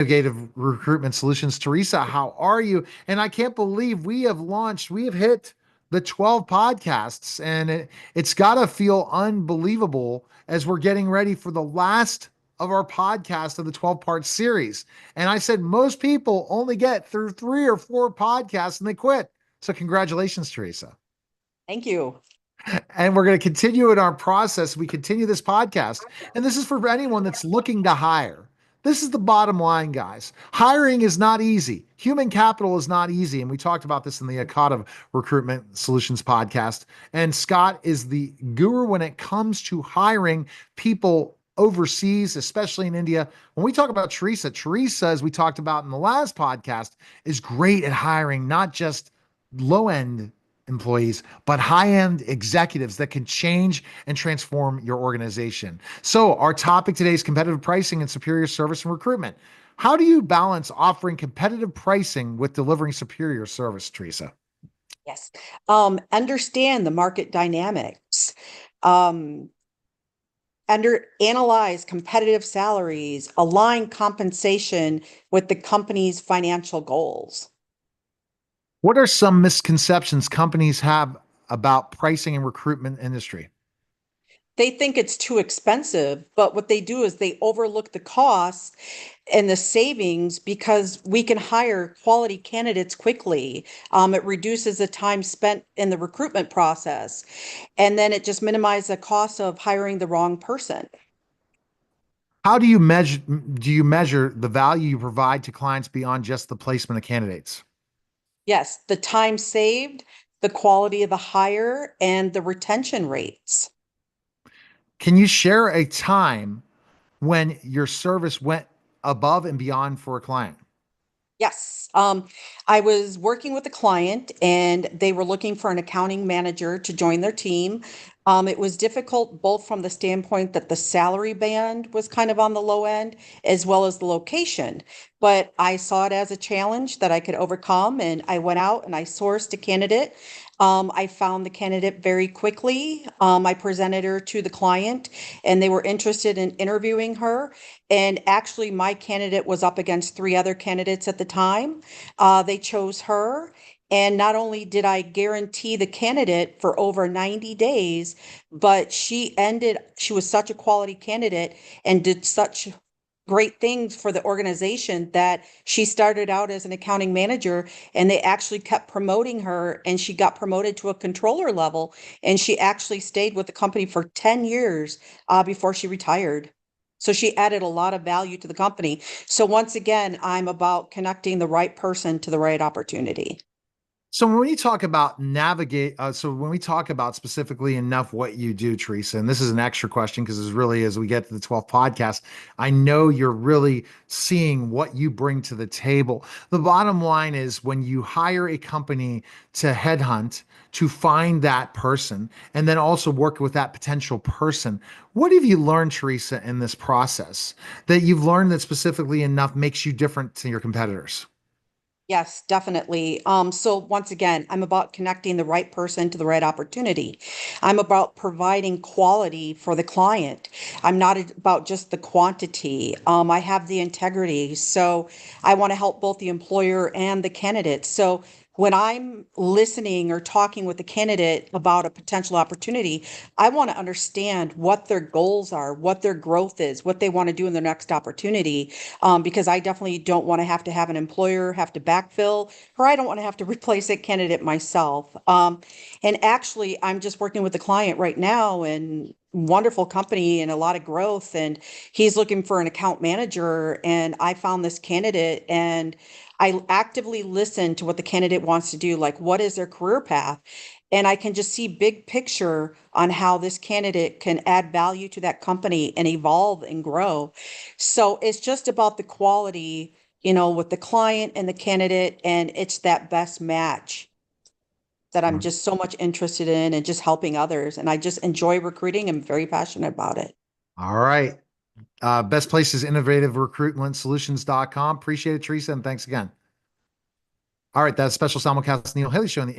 Navigative Recruitment Solutions. Teresa, how are you? And I can't believe we have hit the 12 podcasts, and it's got to feel unbelievable as we're getting ready for the last of our podcast of the 12-part series. And I said most people only get through 3 or 4 podcasts and they quit. So congratulations, Teresa. Thank you. And we're going to continue in our process. We continue this podcast. And this is for anyone that's looking to hire. This is the bottom line, guys. Hiring is not easy. Human capital is not easy. And we talked about this in the Akata Recruitment Solutions podcast. And Scott is the guru when it comes to hiring people overseas, especially in India. When we talk about Teresa, Teresa, as we talked about in the last podcast, is great at hiring not just low end employees, but high-end executives that can change and transform your organization. So our topic today is competitive pricing and superior service and recruitment. How do you balance offering competitive pricing with delivering superior service, Teresa? Yes. Understand the market dynamics. Um, analyze competitive salaries, align compensation with the company's financial goals. What are some misconceptions companies have about pricing and recruitment industry? They think it's too expensive, but what they do is they overlook the costs and the savings because we can hire quality candidates quickly. It reduces the time spent in the recruitment process, and then it just minimizes the cost of hiring the wrong person. How do you measure the value you provide to clients beyond just the placement of candidates? Yes, the time saved, the quality of the hire, and the retention rates. Can you share a time when your service went above and beyond for a client? Yes. I was working with a client and they were looking for an accounting manager to join their team. It was difficult both from the standpoint that the salary band was kind of on the low end as well as the location. But I saw it as a challenge that I could overcome, and I went out and I sourced a candidate. I found the candidate very quickly. I presented her to the client and they were interested in interviewing her. And actually, my candidate was up against 3 other candidates at the time. They chose her. And not only did I guarantee the candidate for over 90 days, but she was such a quality candidate and did such great things for the organization that she started out as an accounting manager and they actually kept promoting her and she got promoted to a controller level and she actually stayed with the company for 10 years before she retired. So she added a lot of value to the company. So once again, I'm about connecting the right person to the right opportunity. So when we talk about so when we talk about specifically enough what you do, Teresa, and this is an extra question because it's really as we get to the 12th podcast, I know you're really seeing what you bring to the table. The bottom line is when you hire a company to headhunt to find that person and then also work with that potential person, what have you learned, Teresa, in this process that you've learned that specifically enough makes you different to your competitors? Yes, definitely. So once again, I'm about connecting the right person to the right opportunity. I'm about providing quality for the client. I'm not about just the quantity. I have the integrity. So I want to help both the employer and the candidate. So when I'm listening or talking with the candidate about a potential opportunity, I want to understand what their goals are, what their growth is, what they want to do in their next opportunity, because I definitely don't want to have an employer have to backfill, or I don't want to have to replace a candidate myself. And actually, I'm just working with the client right now and wonderful company and a lot of growth. And he's looking for an account manager. And I found this candidate and I actively listen to what the candidate wants to do, like what is their career path? And I can just see big picture on how this candidate can add value to that company and evolve and grow. So it's just about the quality, with the client and the candidate, and it's that best match that I'm just so much interested in and just helping others. And I just enjoy recruiting. I'm very passionate about it. All right. Best place is innovativerecruitmentsolutions.com. Appreciate it, Teresa, and thanks again. All right, that's special simulcast Neil Haley show in the